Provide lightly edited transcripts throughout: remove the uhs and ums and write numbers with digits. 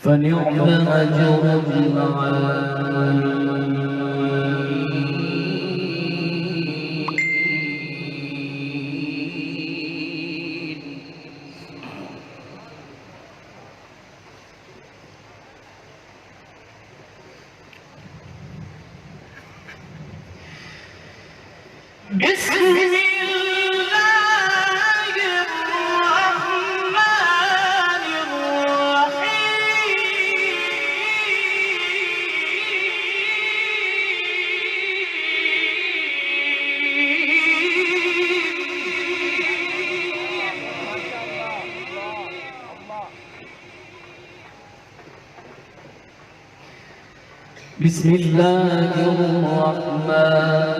فنعم أجر العاملين. بسم الله الرحمن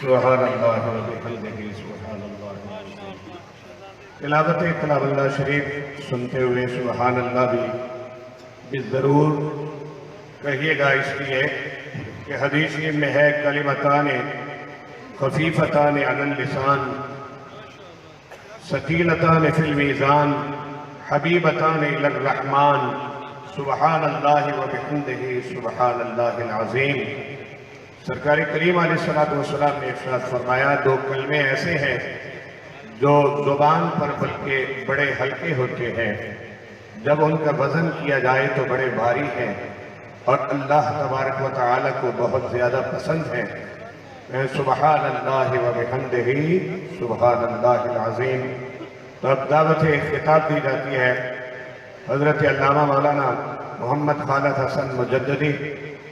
سبحان اللہ و بحمدہ سبحان اللہ. تلاوت کلام اللہ شریف سنتے ہوئے سبحان اللہ بھی ضرور کہیے گا، اس لیے کہ حدیث میں ہے کلمتان خفیفتان علی اللسان ثقیلتان فی المیزان حبیبتان الی الرحمن سبحان اللہ و بحمدہ سبحان اللہ العظیم. سرکار کریم علیہ السلام نے ارشاد فرمایا، دو کلمے ایسے ہیں جو زبان پر بلکہ بڑے ہلکے ہوتے ہیں، جب ان کا وزن کیا جائے تو بڑے بھاری ہیں اور اللہ تبارک و تعالی کو بہت زیادہ پسند ہیں. سبحان اللہ و بحمدہ سبحان اللہ العظیم. تو اب دعوت خطاب دی جاتی ہے حضرت علامہ مولانا محمد خالد حسن مجددی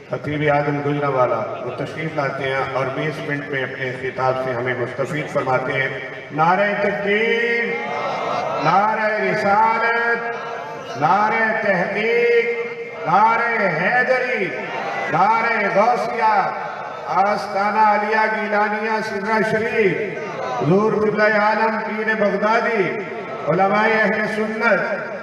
خطیب اعظم گجرانوالہ، وہ تشریف لاتے ہیں اور 20 منٹ میں اپنے خطاب سے ہمیں مستفید فرماتے ہیں. نعرہ تکبیر، نعرہ رسالت، نعرہ تحقیق، نعرہ حیدری، نعرہ غوثیہ، آستانہ علیہ گیلانیہ سدرہ شریف، حضور قبلہ عالم پیر بغدادی، علماء اہل سنت.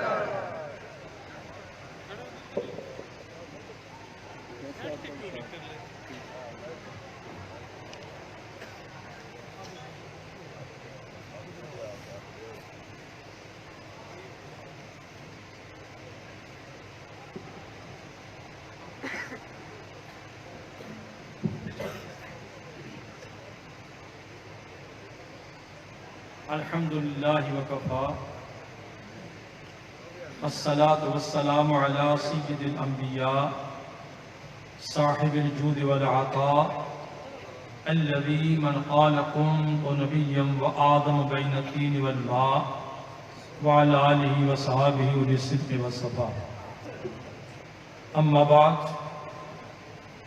الحمدللہ وکفا الصلاة والسلام علی سید الانبیاء صاحب الجود والعطاء الذي من قال كنت نبيا وآدم بين الطين والماء وعلى آله وصحابه أولي الصدق والصفاء. أما بعد،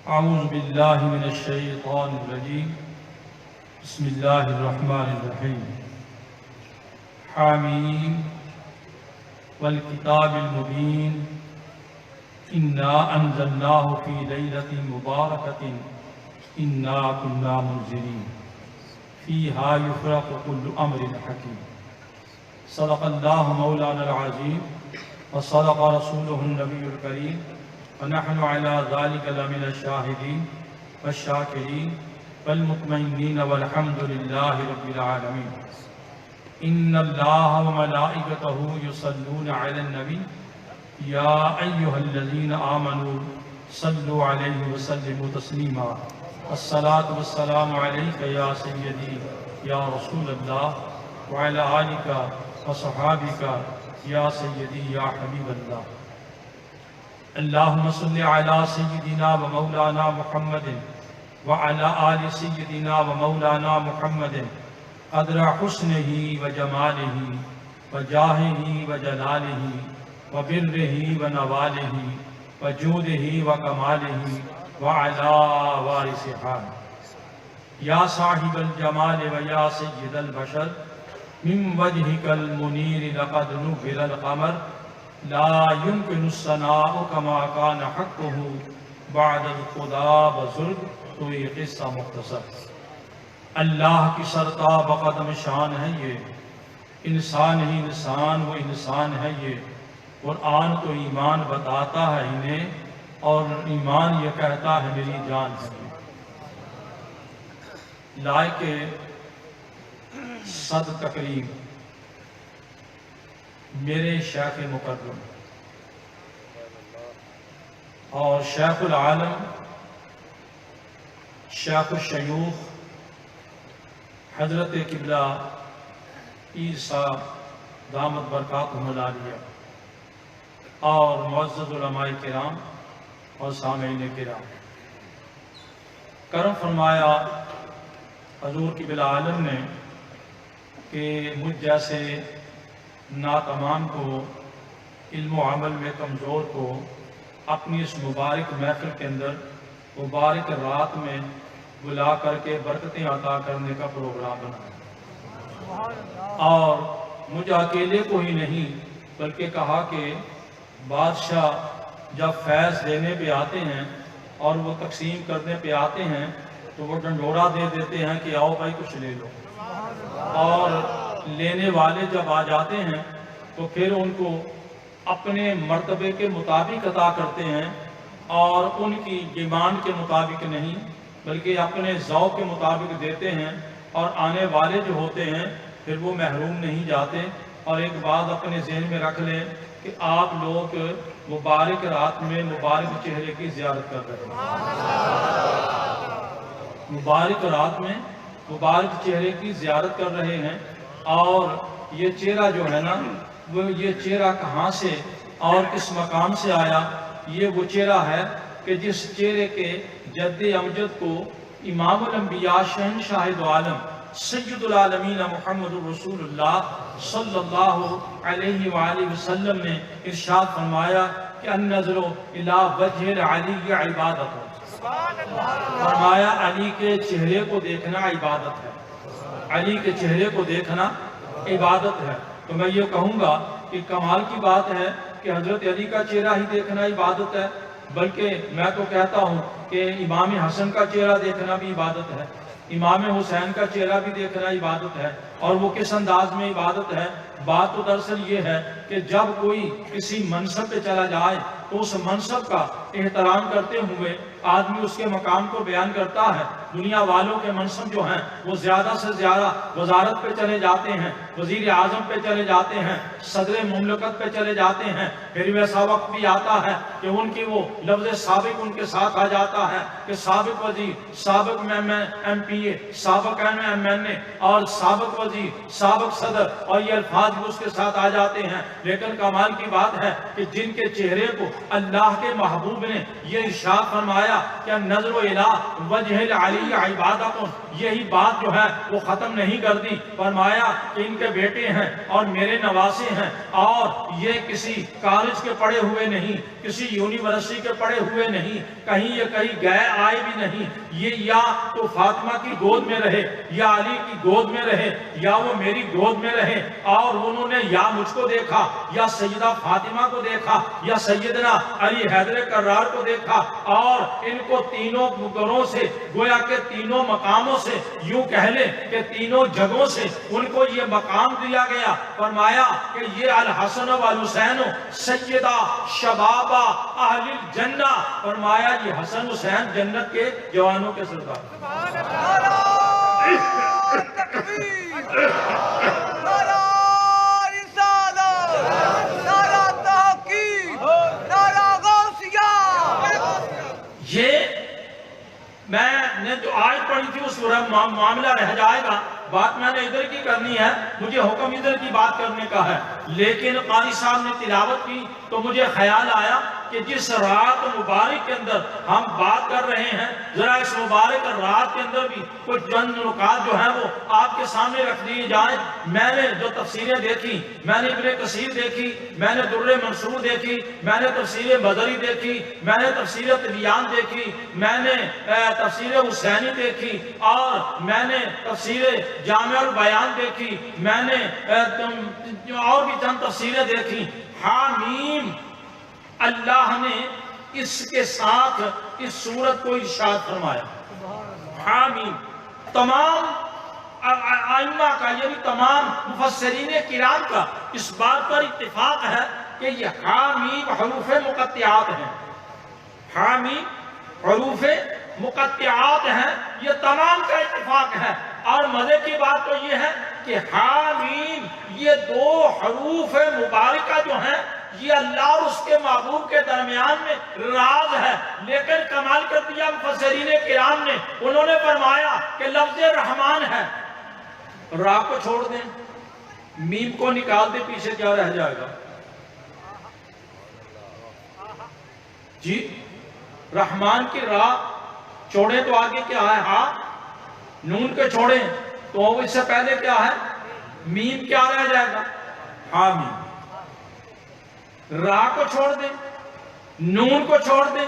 أعوذ بالله من الشيطان الرجيم. بسم الله الرحمن الرحيم. حاميم والكتاب المبين إنا أنزلناه في ليلة مباركة إنا كنا منذرين فيها يفرق كل أمر حكيم. صدق الله مولانا العظيم وصدق رسوله النبي الكريم ونحن على ذلك لمن الشاهدين والشاكرين والمطمئنين والحمد لله رب العالمين. إن الله وملائكته يصلون على النبي يا أيها الذين آمنوا صلوا عليه وسلموا تسليما. الصلاة والسلام عليك يا سيدي يا رسول الله وعلى آلك وصحابك يا سيدي يا حبيب الله. اللهم صل على سيدنا ومولانا محمد وعلى آل سيدنا ومولانا محمد قدر حسنه وجماله وجاهه وجلاله وبره ونواله وجوده وكماله وعلى وارثها. يا صاحب الجمال ويا سيد البشر من وجهك المنير لقد نبر القمر لا يمكن الثناء كما كان حقه بعد الخدا بزرگ. تو یہ قصہ مختصر. اللہ کی سرتاب قدم شان ہے یہ، انسان ہی انسان وہ انسان ہے یہ. قرآن تو ایمان بتاتا ہے انہیں اور ایمان یہ کہتا ہے میری جان ہے. لائق صد تکریم میرے شیخ مقدم اور شیخ العالم شیخ الشیوخ حضرت قبلہ پیر صاحب دامت برکاتہم العالیہ اور معزز علماء کرام اور سامعین کرام، کرم فرمایا حضور قبلہ عالم نے کہ مجھ جیسے ناتمام کو، علم و عمل میں کمزور کو اپنی اس مبارک محفل کے اندر مبارک رات میں بلا کر کے برکتیں عطا کرنے کا پروگرام بنایا. اور مجھے اکیلے کو ہی نہیں بلکہ کہا کہ بادشاہ جب فیض دینے پہ آتے ہیں اور وہ تقسیم کرنے پہ آتے ہیں تو وہ ڈنڈورا دے دیتے ہیں کہ آؤ بھائی کچھ لے لو، اور لینے والے جب آ جاتے ہیں تو پھر ان کو اپنے مرتبے کے مطابق عطا کرتے ہیں اور ان کی ڈیمانڈ کے مطابق نہیں بلکہ اپنے ذوق کے مطابق دیتے ہیں. اور آنے والے جو ہوتے ہیں پھر وہ محروم نہیں جاتے. اور ایک بات اپنے ذہن میں رکھ لیں کہ آپ لوگ مبارک رات میں مبارک چہرے کی زیارت کر رہے ہیں. مبارک رات میں مبارک چہرے کی زیارت کر رہے ہیں. اور یہ چہرہ جو ہے نا، وہ یہ چہرہ کہاں سے اور کس مقام سے آیا؟ یہ وہ چہرہ ہے کہ جس چہرے کے جد امجد کو امام الانبیاء شہنشاہ دو عالم سید العالمین محمد رسول اللہ صلی اللہ علیہ وآلہ وسلم نے ارشاد فرمایا کہ النظر الی وجہ علی عبادت. فرمایا علی کے چہرے کو دیکھنا عبادت ہے، علی کے چہرے کو دیکھنا عبادت ہے. تو میں یہ کہوں گا کہ کمال کی بات ہے کہ حضرت علی کا چہرہ ہی دیکھنا عبادت ہے، بلکہ میں تو کہتا ہوں کہ امام حسن کا چہرہ دیکھنا بھی عبادت ہے، امام حسین کا چہرہ بھی دیکھنا عبادت ہے. اور وہ کس انداز میں عبادت ہے؟ بات تو دراصل یہ ہے کہ جب کوئی کسی منصب پہ چلا جائے تو اس منصب کا احترام کرتے ہوئے آدمی اس کے مقام کو بیان کرتا ہے۔ دنیا والوں کے منصب جو ہیں وہ زیادہ سے زیادہ وزارت پہ چلے جاتے ہیں، وزیر اعظم پہ چلے جاتے ہیں، صدر مملکت پہ چلے جاتے ہیں، پھر ویسا وقت بھی آتا ہے کہ ان کی وہ لفظ سابق ان کے ساتھ آ جاتا ہے کہ سابق وزیر، سابق ایم پی اے، سابق ایم این اے اور سابق وزیر، سابق صدر، اور یہ الفاظ بھی اس کے ساتھ آ جاتے ہیں۔ لیکن کمال کی بات ہے کہ جن کے چہرے کو اللہ کے محبوب نے یہ ارشاد فرمایا کہ نظر الہ وجہ العلی عبادت، یہی بات جو ہے وہ ختم نہیں کر دی، فرمایا کہ ان کے بیٹے ہیں اور میرے نواسے ہیں، اور یہ کسی کالج کے پڑھے ہوئے نہیں، کسی یونیورسٹی کے پڑھے ہوئے نہیں، کہیں یہ کہیں گئے آئے بھی نہیں، یہ یا تو فاطمہ کی گود میں رہے، یا علی کی گود میں رہے، یا وہ میری گود میں رہے، اور انہوں نے یا مجھ کو دیکھا، یا سیدہ فاطمہ کو دیکھا، یا سیدنا علی حیدر کرار کو دیکھا، اور ان کو تینوں گھروں سے گویا کہ تینوں مقاموں سے، یوں کہہ لیں کہ تینوں جگہوں سے ان کو یہ مقام دیا گیا۔ فرمایا کہ یہ الحسن والحسین سیدہ شبابہ اہل الجنہ، فرمایا یہ حسن حسین جنت کے جوانوں کے سردار۔ یہ میں نے جو آیت پڑھی تھی اس معاملہ رہ جائے گا، بات میں نے ادھر کی کرنی ہے، مجھے حکم ادھر کی بات کرنے کا ہے۔ لیکن قاری صاحب نے تلاوت کی تو مجھے خیال آیا کہ جس رات مبارک کے اندر ہم بات کر رہے ہیں، ذرا اس مبارک رات کے اندر بھی کچھ چند نکات جو ہیں وہ آپ کے سامنے رکھ دیے جائیں۔ میں نے جو تفسیریں دیکھی، میں نے ابن کثیر دیکھی، میں نے در منصور دیکھی، میں نے تفسیر بدری دیکھی، میں نے تفسیر طبیان دیکھی، میں نے تفسیر حسینی دیکھی، اور میں نے تفسیر جامع البیان دیکھی، میں نے اور بھی چند تفسیریں دیکھی۔ حامیم، اللہ نے اس کے ساتھ اس سورت کو ارشاد فرمایا، حامیم۔ تمام ائمہ کا یعنی تمام مفسرین کرام کا اس بات پر اتفاق ہے کہ یہ حامیم حروف مقطعات ہیں، حامیم حروف مقطعات ہیں، یہ تمام کا اتفاق ہے۔ اور مزے کی بات تو یہ ہے کہ حامیم یہ دو حروف مبارکہ جو ہیں یہ اللہ اور اس کے محبوب کے درمیان میں راز ہے، لیکن کمال کر دیا مفسرین کرام نے، انہوں نے فرمایا کہ لفظ رحمان ہے، را کو چھوڑ دیں، میم کو نکال دیں، پیچھے کیا رہ جائے گا؟ جی رحمان کی را چھوڑیں تو آگے کیا ہے؟ ہاں، نون کے چھوڑیں تو اس سے پہلے کیا ہے؟ میم کیا رہ جائے گا؟ حامیم۔ را کو چھوڑ دیں، نون کو چھوڑ دیں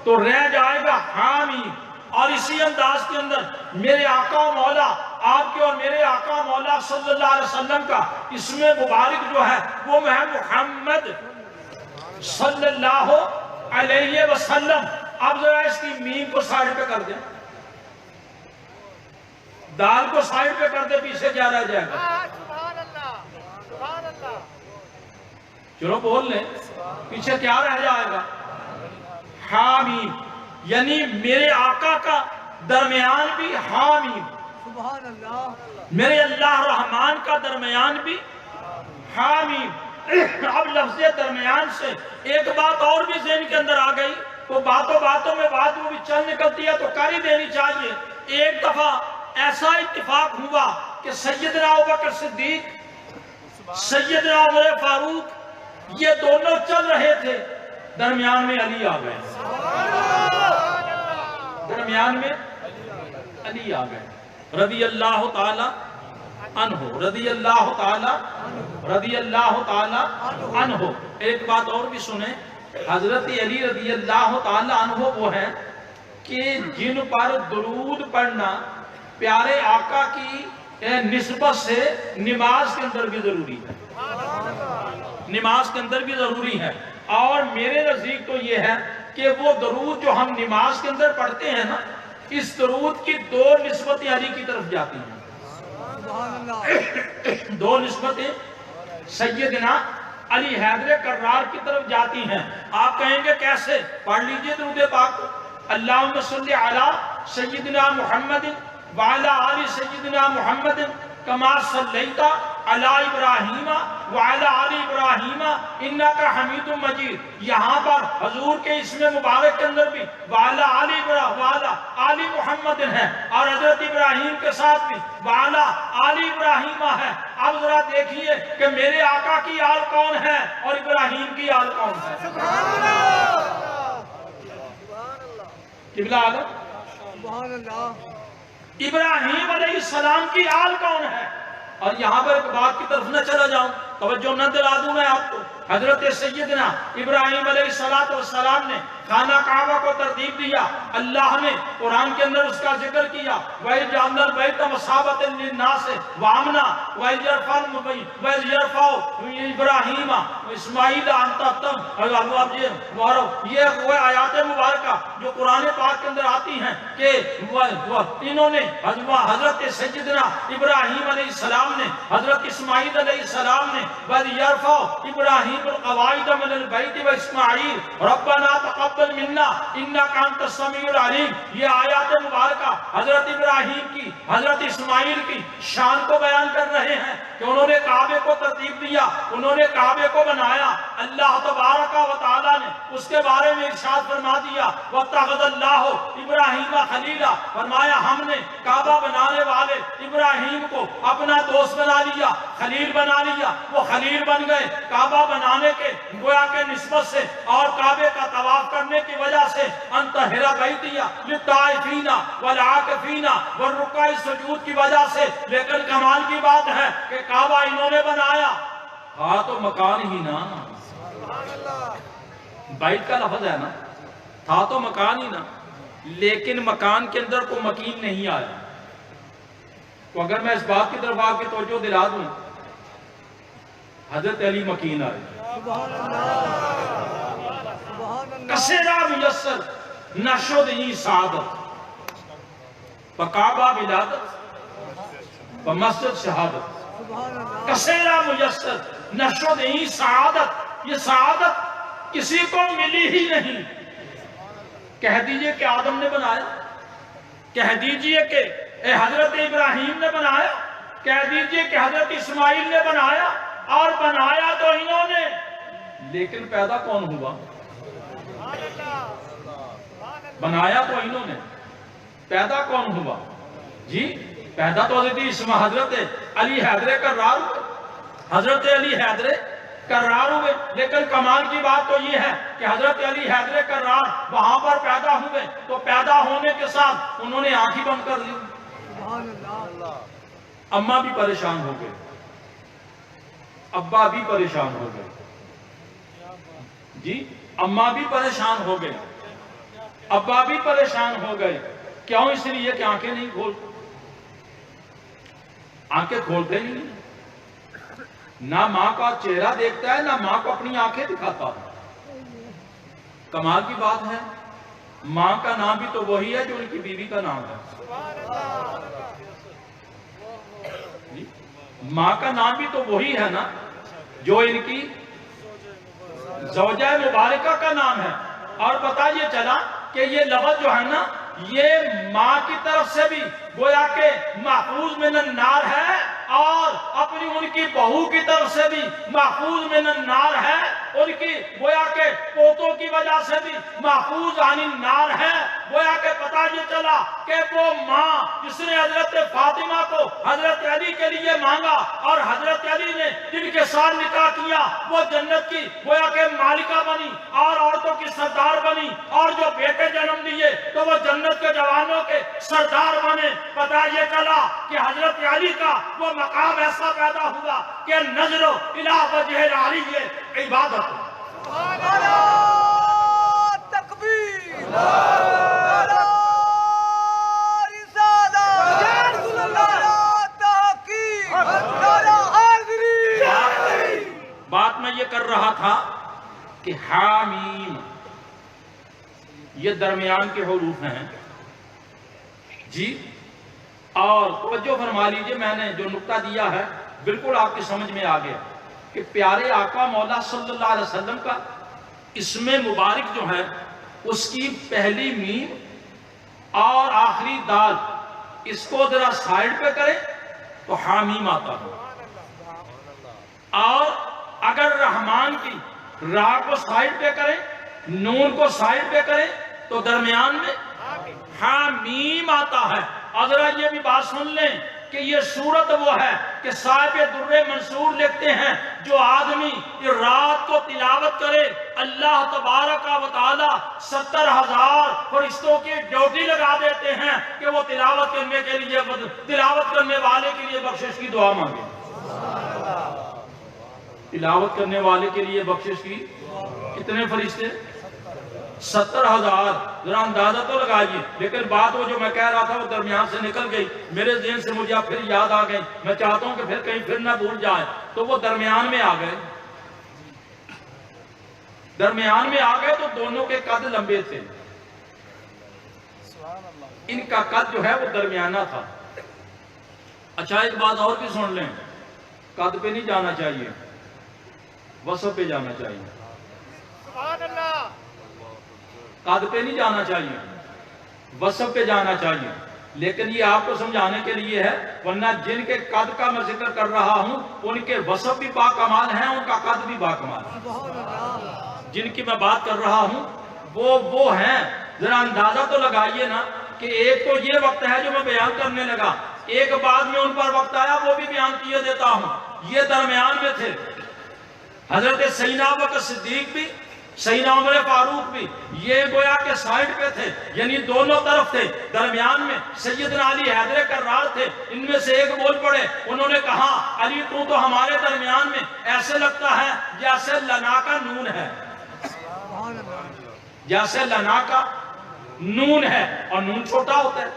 تو رہ جائے گا حامیم۔ اور اسی انداز کے اندر میرے آقا و مولا، آپ کے اور میرے آقا و مولا صلی اللہ علیہ وسلم کا اسم مبارک جو ہے وہ ہے محمد صلی اللہ علیہ وسلم۔ اب ذرا اس کی میم کو سائیڈ پہ کر دیں، دال کو سائیڈ پہ کر دیں، پیچھے کیا رہ جائے گا؟ چلو بول لیں، پیچھے کیا رہ جائے گا؟ حامیم، یعنی میرے آقا کا درمیان بھی حامیم، سبحان اللہ، میرے اللہ رحمان کا درمیان بھی حامیم۔ اب لفظ درمیان سے ایک بات اور بھی ذہن کے اندر آ گئی تو باتوں میں بات وہ بھی چل نکلتی ہے تو کر ہی دینی چاہیے۔ ایک دفعہ ایسا اتفاق ہوا کہ سیدنا ابوبکر صدیق، سیدنا عمر فاروق، یہ دونوں چل رہے تھے، درمیان میں علی آ گئے، درمیان میں علی آ گئے رضی اللہ تعالی عنہ، رضی اللہ تعالی عنہ۔ ایک بات اور بھی سنیں، حضرت علی رضی اللہ تعالی عنہ وہ ہیں کہ جن پر درود پڑھنا پیارے آقا کی نسبت سے نماز کے اندر بھی ضروری ہے، نماز کے اندر بھی ضروری ہے۔ اور میرے نزدیک تو یہ ہے کہ وہ درود جو ہم نماز کے اندر پڑھتے ہیں نا، اس درود کی دو نسبتیں علی کی طرف جاتی ہیں، دو نسبتیں سیدنا علی حیدر کرار کی طرف جاتی ہیں۔ آپ کہیں گے کیسے؟ پڑھ لیجئے درود پاک۔ اللہم صلی علی سیدنا محمد وعلی آل سیدنا محمد کما صلیت علی ابراہیم وعلی آل ابراہیم انکا حمید مجید۔ یہاں پر حضور کے اسم مبارک کے اندر بھی وعلی آل محمد ہے، اور حضرت ابراہیم کے ساتھ بھی وعلی آل ابراہیم ہے۔ اب ذرا دیکھیے کہ میرے آقا کی آل کون ہے اور ابراہیم کی آل کون ہے؟ قبلہ عالم، ابراہیم علیہ السلام کی آل کون ہے؟ اور یہاں پر ایک بات کی طرف نہ چلا جاؤں، توجہ نہ دلا دوں میں آپ کو۔ حضرت سیدنا ابراہیم علیہ السلام نے خانہ کعبہ کو ترتیب دیا، اللہ نے قرآن کے اندر اس کا ذکر کیا، وَإِذْ جَعَلْنَا الْبَيْتَ مَثَابَةً لِلنَّاسِ وَأَمْنًا وَإِذْ يَرْفَعُ إِبْرَاہِیمَ وَإِسْمَاعِیلَ أَن تَتَّخِذَ، یہ وہ آیات مبارکہ جو قرآن پاک کے اندر آتی ہیں کہ انہوں نے حضرت سیدنا ابراہیم علیہ السلام نے، حضرت اسماعیل علیہ السلام نے وَإِذْ يَرْفَعُ إِبْرَاہِیمُ الْقَوَاعِدَ مِنَ الْبَيْتِ وَإِسْمَاعِیلُ رَبَّنَا تَقَبَّلْ مِنَّا إِنَّكَ أَنْتَ السَّمِيعُ الْعَلِيمُ۔ یہ آیات مبارکہ حضرت ابراہیم کی، حضرت اسماعیل کی شان کو بیان کر رہے ہیں کہ انہوں نے کعبے کو ترتیب دیا، انہوں نے کعبے کو بنایا۔ اللہ تبارک و تعالیٰ نے اس کے بارے میں ارشاد فرما دیا وَاتَّخَذَ اللَّهُ إِبْرَاہِیمَ خَلِیلًا، فرمایا ہم نے کعبہ بنانے والے ابراہیم کو اپنا دوست بنا لیا، خلیل بنا لیا۔ وہ خلیل بن گئے کعبہ بنانے کے گویا کے نسبت سے اور کعبے کا طواف کرنے کی وجہ سے، انطہر بیتی للطائفین والعاکفین والرکع السجود کی وجہ سے۔ لیکن کمال کی بات ہے کہ کعبہ انہوں نے بنایا، ہاں تو مکان ہی نا، بیت کا لفظ ہے نا، تھا تو مکان ہی نا، لیکن مکان کے اندر کوئی مکین نہیں آیا۔ تو اگر میں اس بات کی طرف آپ کی توجہ دلا دوں، حضرت علی مکین آئے، کسرا میسر نشد ہی سعادت، بکعبہ ولادت بمسجد شہادت، کسرا میسر نشد ہی سعادت۔ یہ سعادت کسی کو ملی ہی نہیں۔ کہہ دیجئے کہ آدم نے بنایا، کہہ دیجئے کہ حضرت ابراہیم نے بنایا، کہہ دیجئے کہ حضرت اسماعیل نے بنایا، اور بنایا تو انہوں نے، لیکن پیدا کون ہوا؟ بنایا تو انہوں نے، پیدا کون ہوا؟ جی پیدا تو حضرت علی حیدر کرار ہوئے، حضرت علی حیدر کرار ہوئے۔ لیکن کمال کی بات تو یہ ہے کہ حضرت علی حیدر کرار وہاں پر پیدا ہوئے، تو پیدا ہونے کے ساتھ انہوں نے آنکھیں بند کر لی۔ اماں بھی پریشان ہو گئے، ابا بھی پریشان ہو گئے، جی اماں بھی پریشان ہو گئے، ابا بھی پریشان ہو گئے۔ کیوں؟ اس لیے کہ آنکھیں نہیں کھولتے، آنکھیں کھولتے نہیں، نہ ماں کا چہرہ دیکھتا ہے، نہ ماں کو اپنی آنکھیں دکھاتا ہے۔ کمال کی بات ہے، ماں کا نام بھی تو وہی ہے جو ان کی بیوی کا نام ہے، ماں کا نام بھی تو وہی ہے نا جو ان کی زوجہ مبارکہ کا نام ہے۔ اور پتہ یہ چلا کہ یہ لفظ جو ہے نا، یہ ماں کی طرف سے بھی گویا کہ محفوظ من النار ہے، اور اپنی ان کی بہو کی طرف سے بھی محفوظ من النار ہے، ان کی گویا کہ پوتوں کی وجہ سے بھی محفوظ عن النار ہے۔ گویا کہ پتہ یہ چلا کہ وہ ماں جس نے حضرت فاطمہ کو حضرت علی کے لیے مانگا اور حضرت علی نے جن کے ساتھ نکاح کیا، وہ جنت کی گویا کہ مالکہ بنی اور عورتوں کی سردار بنی، اور جو بیٹے جنم دیے تو وہ جنت کے جوانوں کے سردار بنے۔ پتہ یہ چلا کہ حضرت علی کا وہ مقام ایسا پیدا ہوا کہ نظر الہ وجہ العلی عبادت۔ تکبیر، بات میں یہ کر رہا تھا کہ حامیم یہ درمیان کے حروف ہیں جی، اور توجہ فرما لیجئے، میں نے جو نقطہ دیا ہے بالکل آپ کی سمجھ میں آ گیا۔ کہ پیارے آقا مولا صلی اللہ علیہ وسلم کا اسم مبارک جو ہے اس کی پہلی میم اور آخری دال اس کو ذرا سائیڈ پہ کریں تو حامیم آتا ہے، اور اگر رحمان کی را کو سائیڈ پہ کریں، نون کو سائیڈ پہ کریں تو درمیان میں حامیم آتا ہے۔ اور ذرا یہ بھی بات سن لیں کہ یہ صورت وہ ہے کہ صاحب در منصور لکھتے ہیں جو آدمی رات کو تلاوت کرے اللہ تبارک و تعالی 70,000 فرشتوں کی ڈیوٹی لگا دیتے ہیں کہ وہ تلاوت کرنے والے کے لیے بخشش کی دعا مانگے۔ تلاوت کرنے والے کے لیے بخشش کی کتنے فرشتے؟ 70,000۔ ذرا اندازہ تو لگائیے، لیکن بات وہ جو میں کہہ رہا تھا وہ درمیان سے نکل گئی، میرے ذہن سے مجھے پھر یاد آ گئی، میں چاہتا ہوں کہ پھر کہیں پھر نہ بھول جائے، تو وہ درمیان میں آ گئے۔ درمیان میں آ گئے تو دونوں کے قد لمبے تھے، ان کا قد جو ہے وہ درمیانہ تھا۔ اچھا ایک بات اور بھی سن لیں، قد پہ نہیں جانا چاہیے، وصف پہ جانا چاہیے۔ سبحان اللہ۔ قد پہ نہیں جانا چاہیے، وصف پہ جانا چاہیے، لیکن یہ آپ کو سمجھانے کے لیے ہے، ورنہ جن کے قد کا میں ذکر کر رہا ہوں ان کے وصف بھی باکمال ہیں، ان کا قد بھی باکمال ہے۔ جن کی میں بات کر رہا ہوں وہ ہیں، ذرا اندازہ تو لگائیے نا کہ ایک تو یہ وقت ہے جو میں بیان کرنے لگا، ایک بعد میں ان پر وقت آیا وہ بھی بیان کیے دیتا ہوں۔ یہ درمیان میں تھے، حضرت سیدنا ابوبکر صدیق بھی، سیدنا عمر فاروق بھی، یہ گویا کہ سائیڈ پہ تھے، یعنی دونوں طرف تھے۔ درمیان میں سیدنا علی حیدر کرار تھے، ان میں سے ایک بول پڑے، انہوں نے کہا علی تو ہمارے درمیان میں ایسے لگتا ہے جیسے لنا کا نون ہے، جیسے لنا کا نون ہے، اور نون چھوٹا ہوتا ہے،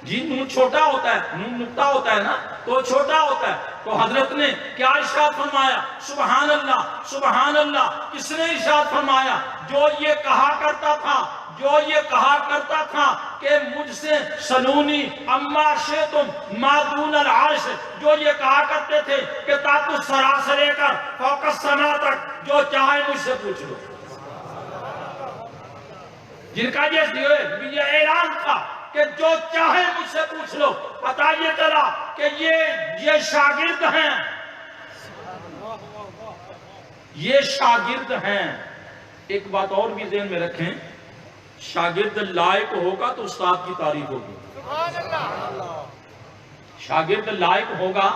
جی نون چھوٹا ہوتا ہے، نون نقطہ ہوتا ہے نا تو چھوٹا ہوتا ہے۔ تو حضرت نے کیا ارشاد فرمایا؟ سبحان اللہ سبحان اللہ۔ کس نے ارشاد فرمایا؟ جو یہ کہا کرتا تھا کہ مجھ سے سلونی اما شئتم ما دون العرش، جو یہ کہا کرتے تھے کہ تحت الثری سے لے کر فوق السماء تک جو چاہے مجھ سے پوچھ لو، جن کا یہ اعلان تھا کہ جو چاہے مجھ سے پوچھ لو، پتہ یہ چلا کہ یہ شاگرد ہیں، یہ شاگرد ہیں۔ ایک بات اور بھی ذہن میں رکھیں، شاگرد لائق ہوگا تو استاد کی تعریف ہوگی، شاگرد لائق ہوگا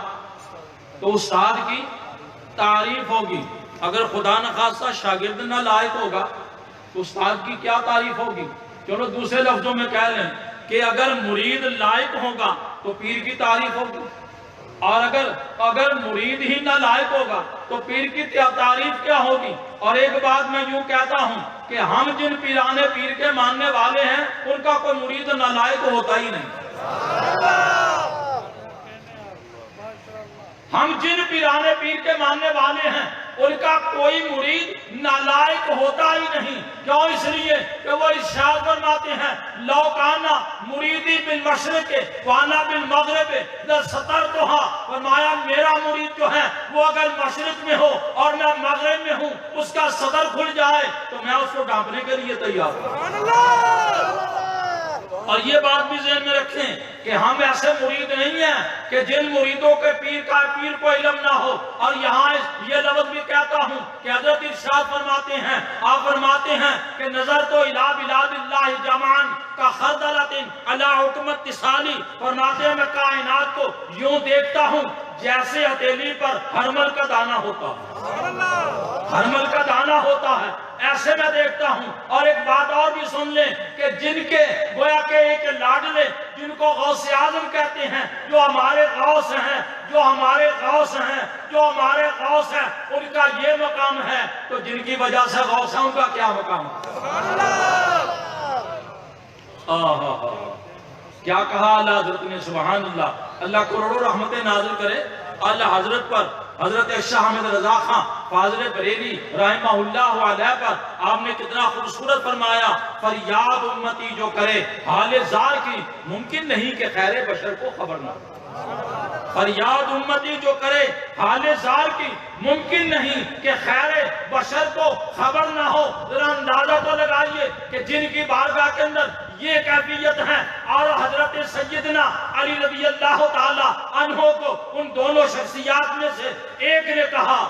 تو استاد کی تعریف ہوگی۔ اگر خدا نخواستہ شاگرد نہ لائق ہوگا تو استاد کی کیا تعریف ہوگی؟ چلو دوسرے لفظوں میں کہہ لیں کہ اگر مرید لائق ہوگا تو پیر کی تعریف ہوگی، اور اگر مرید ہی نہ لائق ہوگا تو پیر کی تعریف کیا ہوگی؟ اور ایک بات میں یوں کہتا ہوں کہ ہم جن پیرانے پیر کے ماننے والے ہیں ان کا کوئی مرید نالائق ہوتا ہی نہیں۔ ہم جن پیرانے پیر کے ماننے والے ہیں ان کا کوئی مرید نالائق ہوتا ہی نہیں۔ کیوں؟ اس لیے کہ وہ ارشاد فرماتے ہیں لو کانا مریدی بالمشرق وانا بالمغرب لسترتها، فرمایا میرا مرید جو ہے وہ اگر مشرق میں ہو اور میں مغرب میں ہوں، اس کا صدر کھل جائے تو میں اس کو ڈانپنے کے لیے تیار ہوں۔ اور یہ بات بھی ذہن میں رکھیں کہ ہم ایسے مرید نہیں ہیں کہ جن مریدوں کے پیر کو علم نہ ہو۔ اور یہاں یہ لفظ بھی کہتا ہوں کہ حضرت ارشاد فرماتے ہیں، آپ فرماتے ہیں کہ نظر تو الہ بلاد اللہ جمعان کا خردلۃ علی حکمت اتصالی، فرماتے ہیں میں کائنات کو یوں دیکھتا ہوں جیسے ہتھیلی پر ہرمل کا دانہ ہوتا ہے، ہرمل کا دانہ ہوتا ہے، ایسے میں دیکھتا ہوں۔ اور ایک بات اور بھی سن لیں کہ جن کے گویا کہ ایک لاڈلے جن کو غوث اعظم کہتے ہیں، جو ہمارے غوث ہیں، جو ہمارے غوث ہیں، ان کا یہ مقام ہے، تو جن کی وجہ سے غوث ہیں ان کا کیا مقام ہے؟ کیا کہا اعلیٰ حضرت نے؟ سبحان اللہ۔ اللہ کروڑوں رحمتیں نازل کرے اعلیٰ حضرت پر، حضرت شاہ حامد رضا خان فاضل بریلی رحمہ اللہ علیہ پر۔ آپ نے کتنا خوبصورت فرمایا، فریاد امتی جو کرے حال زار کی، ممکن نہیں کہ خیر بشر کو خبر نہ ہو۔ فریاد امتی جو کرے حال زار کی، ممکن نہیں کہ خیر بشر کو خبر نہ ہو۔ ذرا اندازہ تو لگائیے کہ جن کی بارگاہ کے اندر یہ کیفیت ہے، اور حضرت سیدنا علی رضی اللہ تعالی عنہ کو ان دونوں شخصیات میں سے ایک نے کہا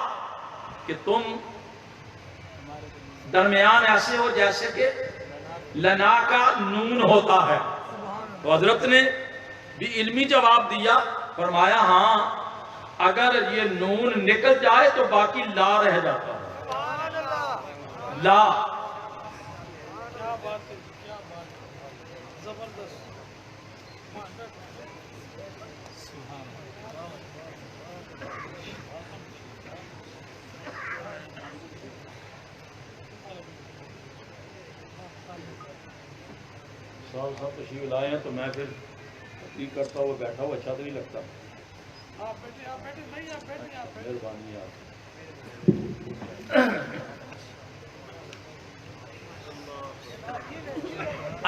کہ تم درمیان ایسے ہو جیسے کہ لنا کا نون ہوتا ہے۔ تو حضرت نے بھی علمی جواب دیا، فرمایا ہاں اگر یہ نون نکل جائے تو باقی لا رہ جاتا ہے، لا۔ صاحب تشریف لائے ہیں تو میں پھر تقریر کرتا ہوا بیٹھا ہوا اچھا تو نہیں لگتا۔ مہربانی آپ۔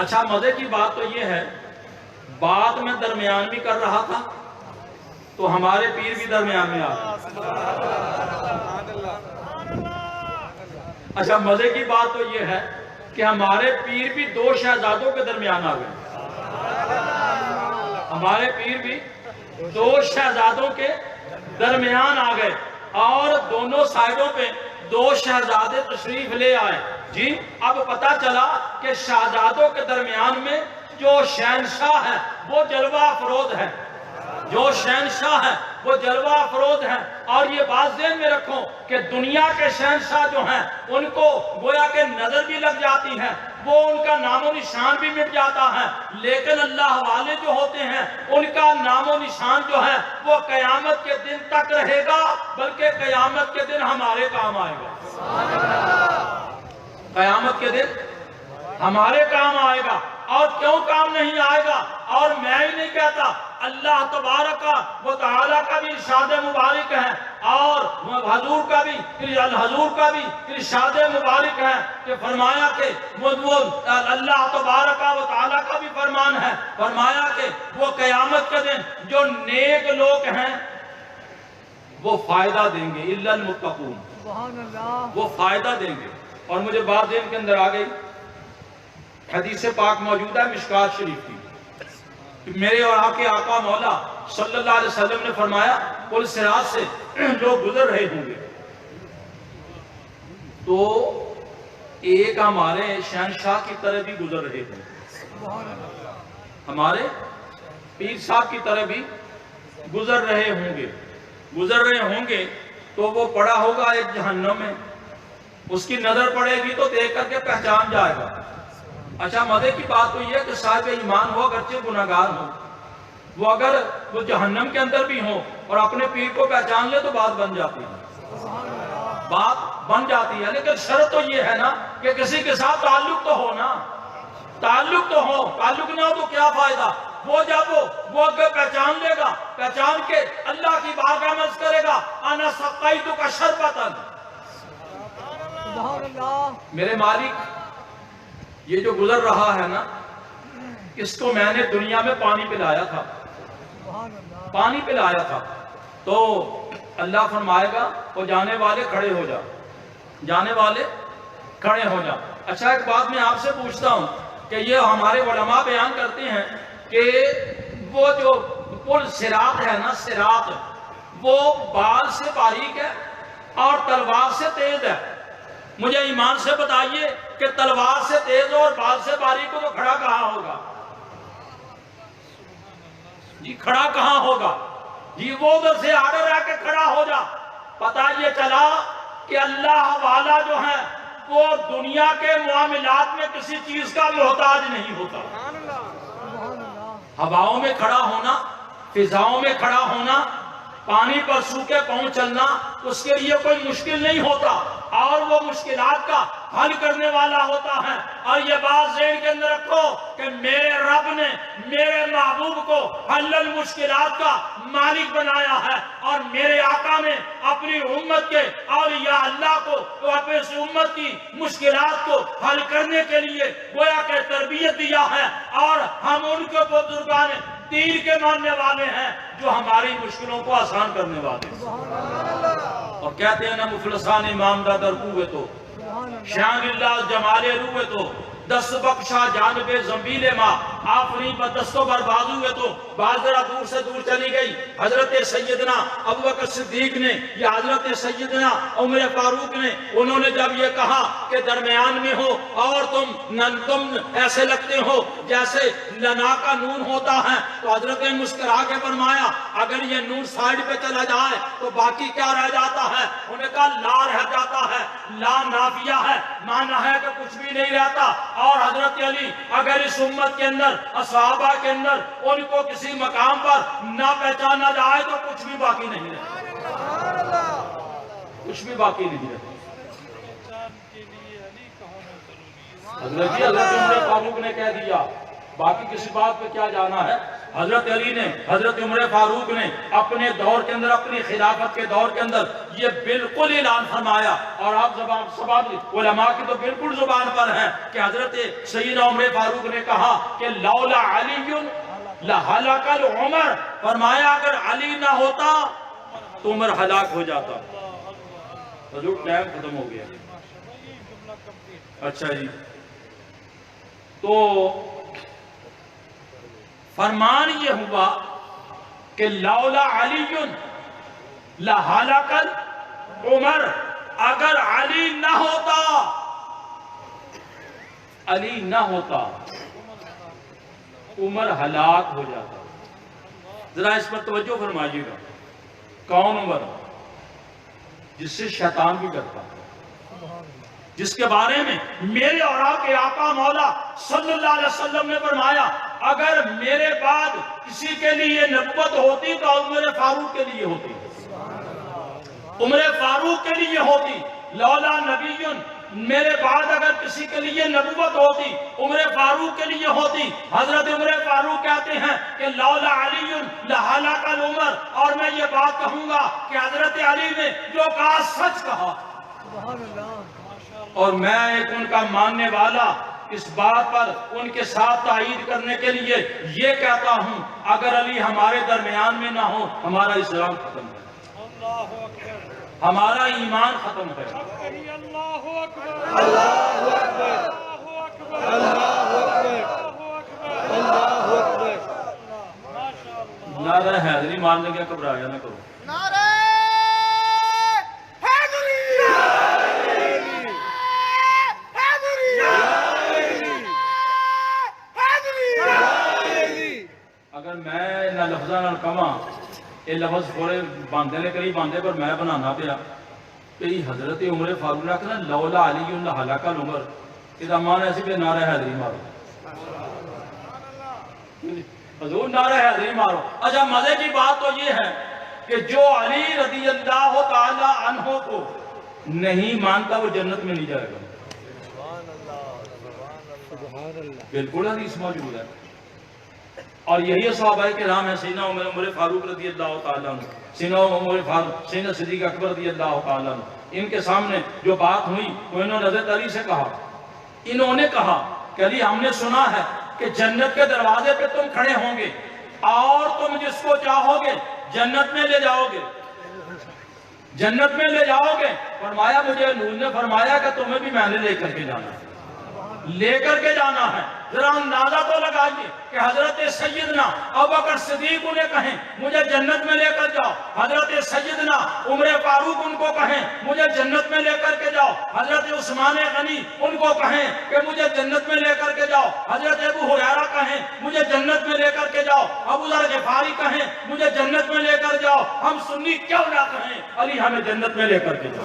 اچھا مزے کی بات تو یہ ہے، بات میں درمیان بھی کر رہا تھا تو ہمارے پیر بھی درمیان میں آ گئے۔ اچھا مزے کی بات تو یہ ہے کہ ہمارے پیر بھی دو شہزادوں کے درمیان آ گئے۔ ہمارے پیر بھی دو شہزادوں کے درمیان آ گئے اور دونوں سائڈوں پہ دو شہزادے تشریف لے آئے۔ جی اب پتہ چلا کہ شہزادوں کے درمیان میں جو شہنشاہ ہے وہ جلوہ افروز ہے، جو شہنشاہ ہے وہ جلوہ افروز ہے۔ اور یہ بات ذہن میں رکھو کہ دنیا کے شہنشاہ جو ہیں ان کو گویا کہ نظر بھی لگ جاتی ہے، وہ ان کا نام و نشان بھی مٹ جاتا ہے، لیکن اللہ والے جو ہوتے ہیں ان کا نام و نشان جو ہے وہ قیامت کے دن تک رہے گا، بلکہ قیامت کے دن ہمارے کام آئے گا۔ قیامت کے دن ہمارے کام آئے گا۔ اور کیوں کام نہیں آئے گا؟ اور میں ہی نہیں کہتا، اللہ تبارک و تعالیٰ کا بھی ارشاد مبارک ہے اور حضور کا بھی ارشاد مبارک ہے کہ فرمایا کہ وہ اللہ تبارک و تعالیٰ کا بھی فرمان ہے، فرمایا کہ وہ قیامت کے دن جو نیک لوگ ہیں وہ فائدہ دیں گے، الا المتقون، وہ فائدہ دیں گے۔ اور مجھے بات ذہن کے اندر آ گئی، حدیث پاک موجود ہے مشکات شریف کی، میرے اور آپ کے آقا مولا صلی اللہ علیہ وسلم نے فرمایا پل صراط سے جو گزر رہے ہوں گے تو ایک ہمارے شہنشاہ کی طرح بھی گزر رہے ہوں گے، ہمارے پیر صاحب کی طرح بھی گزر رہے ہوں گے تو وہ پڑا ہوگا ایک جہنم میں، اس کی نظر پڑے گی تو دیکھ کر کے پہچان جائے گا۔ اچھا مزے کی بات تو یہ کہ صاحب ایمان ہو اگرچہ گناہگار ہو، وہ اگر وہ جہنم کے اندر بھی ہو اور اپنے پیر کو پہچان لے تو بات بن جاتی ہے، لیکن شرط تو یہ ہے نا کہ کسی کے ساتھ تعلق تو ہو نا، تعلق نہ ہو تو کیا فائدہ؟ وہ جب وہ اگر پہچان لے گا، پہچان کے اللہ کی بارگاہ میں عرض کرے گا انا سقیتک شربۃ، میرے مالک یہ جو گزر رہا ہے نا اس کو میں نے دنیا میں پانی پلایا تھا، تو اللہ فرمائے گا وہ جانے والے کھڑے ہو جا۔ اچھا ایک بات میں آپ سے پوچھتا ہوں کہ یہ ہمارے علماء بیان کرتے ہیں کہ وہ جو پل صراط ہے نا، صراط وہ بال سے باریک ہے اور تلوار سے تیز ہے۔ مجھے ایمان سے بتائیے کہ تلوار سے تیز اور بال سے باریک ہو تو کھڑا کہاں ہوگا؟ جی کھڑا کہاں ہوگا؟ جی وہ ادھر سے آگے رہ کے کھڑا ہو جا۔ پتہ یہ چلا کہ اللہ والا جو ہے وہ دنیا کے معاملات میں کسی چیز کا محتاج نہیں ہوتا۔ ہواؤں میں کھڑا ہونا، فضاؤں میں کھڑا ہونا، پانی پر سوکھے پاؤں چلنا اس کے لیے کوئی مشکل نہیں ہوتا، اور وہ مشکلات کا حل کرنے والا ہوتا ہے۔ اور یہ بات ذہن کے اندر رکھو کہ میرے رب نے میرے محبوب کو حل المشکلات کا مالک بنایا ہے، اور میرے آقا نے اپنی امت کے اولیاء اللہ کو اپنی امت کی مشکلات کو حل کرنے کے لیے گویا کہ تربیت دیا ہے، اور ہم ان کے بزرگان دین کے ماننے والے ہیں جو ہماری مشکلوں کو آسان کرنے والے ہیں۔ اور کہتے ہیں نا مفلسان امام دا در کوئے تو شان اللہ جمال روئے تو دست بخشا جانب زنبیل ماں آفری بدست و برباد ہوئے تو بعض ذرا دور سے دور چلی گئی حضرت سیدنا ابوبکر صدیق نے یا حضرت سیدنا عمر فاروق نے، انہوں نے جب یہ کہا کہ درمیان میں ہو اور تم ایسے لگتے ہو جیسے لنا کا نون ہوتا ہے، تو حضرت نے مسکرا کے فرمایا اگر یہ نون سائیڈ پہ چلا جائے تو باقی کیا رہ جاتا ہے؟ انہوں نے کہا لا رہ جاتا ہے، لا نافیہ ہے، معنی ہے کہ کچھ بھی نہیں رہتا۔ اور حضرت علی اگر اس امت کے اندر صحابہ کے اندر ان کو کسی مقام پر نہ پہچانا جائے تو کچھ بھی باقی نہیں رہتا، کچھ بھی باقی نہیں رہتا۔ حضرت عمر فاروق نے کہہ دیا، باقی کسی بات پہ کیا جانا ہے؟ حضرت علی نے، حضرت عمر فاروق نے اپنے دور کے اندر، اپنی خلافت کے دور کے اندر یہ بالکل اعلان فرمایا، اور آپ سباب علماء کی تو بالکل زبان پر ہے کہ حضرت سیدنا عمر فاروق نے کہا کہ لولا علی لہلک العمر، فرمایا اگر علی نہ ہوتا تو عمر ہلاک ہو جاتا۔ حضور ٹائم ختم ہو گیا۔ اچھا جی، تو فرمان یہ ہوا کہ لولا علی لہلک العمر، اگر علی نہ ہوتا، علی نہ ہوتا عمر ہلاک ہو جاتا۔ ذرا اس پر توجہ فرمائیے گا، کون عمر؟ جس سے شیطان بھی ڈرتا، جس کے بارے میں میرے اور آپ کے آقا مولا صلی اللہ علیہ وسلم نے فرمایا اگر میرے بعد کسی کے لیے نبوت ہوتی تو عمر فاروق کے لیے ہوتی، عمر فاروق کے لیے ہوتی۔ لولا نبی، میرے بعد اگر کسی کے لیے نبوت ہوتی عمر فاروق کے لیے ہوتی۔ حضرت عمر فاروق کہتے ہیں کہ لولا علی لہلک العمر، اور میں یہ بات کہوں گا کہ حضرت علی نے جو کہا سچ کہا، اور میں ایک ان کا ماننے والا اس بات پر ان کے ساتھ تائید کرنے کے لیے یہ کہتا ہوں اگر علی ہمارے درمیان میں نہ ہو ہمارا اسلام ختم ہے، ہمارا ایمان ختم ہے۔ اللہ اکبر، اللہ اکبر، اللہ اکبر، اللہ اکبر، ماشاءاللہ۔ نعرہ حیدری مارنے کے گھبرایا نہ کرو۔ نعرہ حیدری، اگر میں نہ لفظہ نہ کما یہ لفظ تھوڑے باندھے نے کئی باندھے پر میں بنانا پیا کہ حضرت عمر فاروق نے کہا لولا علی لہلک العمر، اس کا معنی ایسے کہ نعرہ حیدری مارو، حضور نعرہ حیدری مارو۔ اچھا مزے کی بات تو یہ ہے کہ جو علی رضی اللہ تعالی عنہ کو نہیں مانتا وہ جنت میں نہیں جائے گا، بالکل حدیث موجود ہے۔ اور یہی صحابہ کرام ہیں، سیدنا عمر فاروق رضی اللہ تعالیٰ عنہ، سیدنا عمر فاروق، سیدنا صدیق اکبر رضی اللہ تعالیٰ عنہ، ان کے سامنے جو بات ہوئی تو انہوں نے حضرت علی سے کہا، انہوں نے کہا کہ علی ہم نے سنا ہے کہ جنت کے دروازے پہ تم کھڑے ہوں گے اور تم جس کو چاہو گے جنت میں لے جاؤ گے، جنت میں لے جاؤ گے۔ فرمایا مجھے نور نے فرمایا کہ تمہیں بھی میں نے لے کر کے جانا ہے، لے کر کے جانا ہے۔ ذرا اندازہ تو لگائیے کہ حضرت سیدنا ابوبکر صدیق انہیں کہیں مجھے جنت میں لے کر جاؤ، حضرت سیدنا عمر فاروق ان کو کہیں مجھے جنت میں لے کر کے جاؤ، حضرت عثمان غنی ان کو کہیں کہ مجھے جنت میں لے کر کے جاؤ، حضرت ابو ہریرہ کہیں مجھے جنت میں لے کر کے جاؤ، ابو ذر غفاری کہیں مجھے جنت میں لے کر جاؤ، ہم سنی کیوں نہ کہیں علی ہمیں جنت میں لے کر کے جاؤ۔